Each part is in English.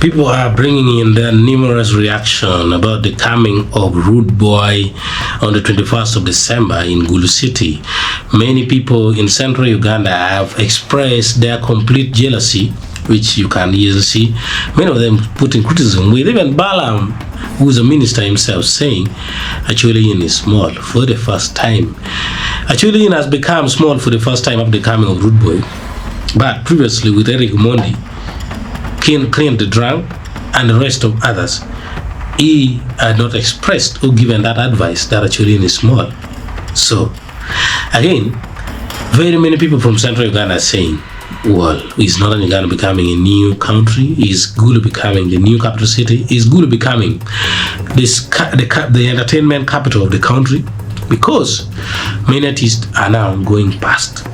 People are bringing in their numerous reaction about the coming of Rudeboy on the 21st of December in Gulu city. Many people in central Uganda have expressed their complete jealousy, which you can easily see. Many of them putting criticism, with even Balam, who is a minister himself, saying Acholi is small for the first time. Acholi has become small for the first time after the coming of Rudeboy, but previously with Eric Mondi, Clean the Drunk, and the rest of others, he had not expressed or given that advice that Acholi is small. So, again, very many people from central Uganda are saying, well, is Northern Uganda becoming a new country? Is Gulu becoming the new capital city? Is Gulu becoming the entertainment capital of the country? Because many artists are now going past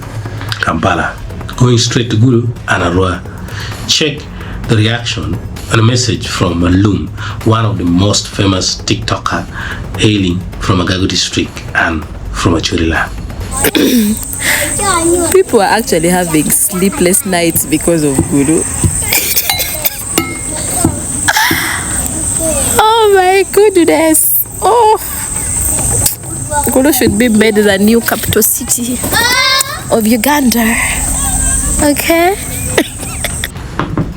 Kampala, going straight to Gulu and Arua. Check the reaction and a message from Alum, one of the most famous TikToker hailing from Agago district and from Acholi land. People are actually having sleepless nights because of Gulu. Oh my goodness. Oh, Gulu should be made the new capital city of Uganda. Okay.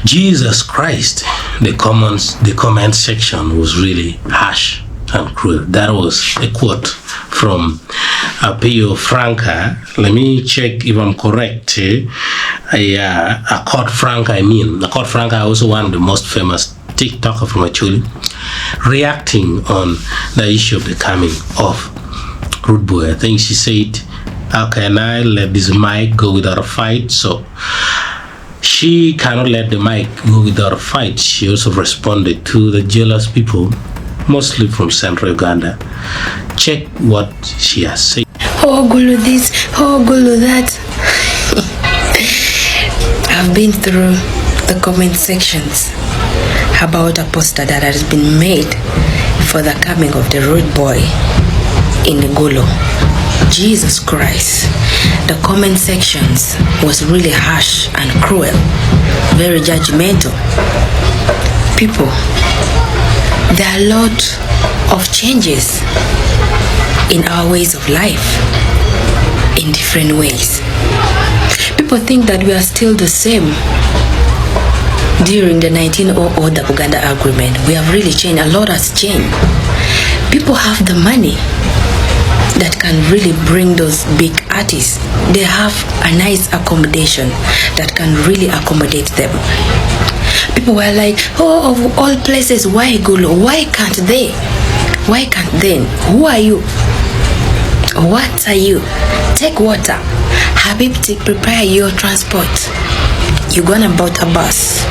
Jesus Christ, the comment section was really harsh and cruel. That was a quote from Franca. Let me check if I'm correct. Akot Franca, Akot Franca, also one of the most famous TikToker from Acholi, reacting on the issue of the coming of Rudeboy. I think she said, how can I let this mic go without a fight? So she cannot let the mic go without a fight. She also responded to the jealous people, mostly from central Uganda. Check what she has said. Oh, Gulu this, oh, Gulu that. I've been through the comment sections about a poster that has been made for the coming of the Rudeboy in Gulu. Jesus Christ. The comment sections was really harsh and cruel, very judgmental. People, there are a lot of changes in our ways of life, in different ways. People think that we are still the same during the 1900 the Uganda agreement. We have really changed. A lot has changed. People have the money that can really bring those big artists. They have a nice accommodation that can really accommodate them. People were like, oh, of all places, why Gulu? Why can't they? Why can't they? Who are you? What are you? Take water. Habibti, prepare your transport. You're gonna board a bus.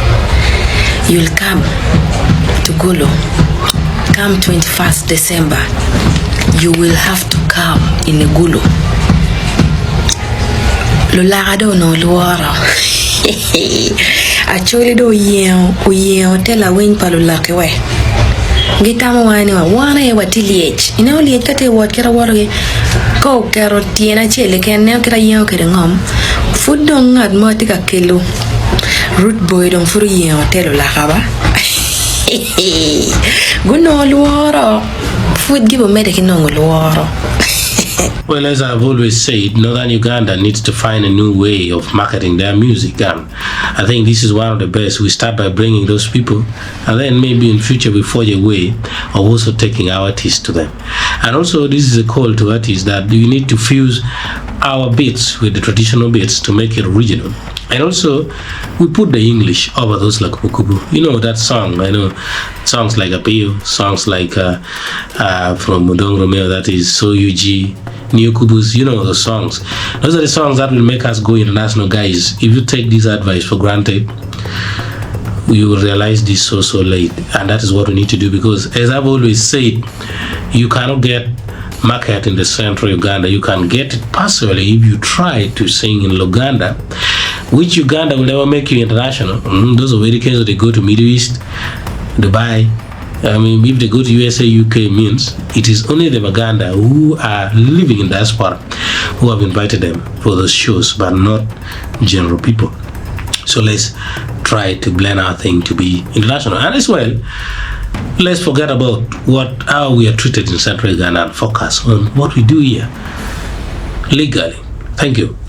You'll come to Gulu. Come 21st December. You will have to come in a Gulu. Lulado no luara. Acholi do ye hotel a wing palulake we. Gitama wane wa tiliech. Ina liech kate wat kera waroge. Ko kero tiena chele ken ne kera yeo kere ngom. Food dong ngad mo tika kilo. Rudeboy dong furu ye hotel la kaba. Guno luara. Food give a medic no luara. Well, as I've always said, Northern Uganda needs to find a new way of marketing their music, and I think this is one of the best. We start by bringing those people, and then maybe in future we forge a way of also taking our artists to them. And also, this is a call to artists that you need to fuse our beats with the traditional beats to make it original. And also, we put the English over those like Kukubu. You know that song, I know songs like Apeo, songs like from Mudong Romeo, that is So UG, New Kubus, you know the songs. Those are the songs that will make us go international, guys. If you take this advice for granted, you will realize this so late. And that is what we need to do, because as I've always said, you cannot get market in the central Uganda. You can get it partially if you try to sing in Luganda, which Uganda will never make you international. Those are very cases they go to Middle East, Dubai. I mean, if they go to USA, UK, means it is only the Baganda who are living in diaspora who have invited them for those shows, but not general people. So let's try to blend our thing to be international. And as well, let's forget about how we are treated in Central Uganda and focus on what we do here legally. Thank you.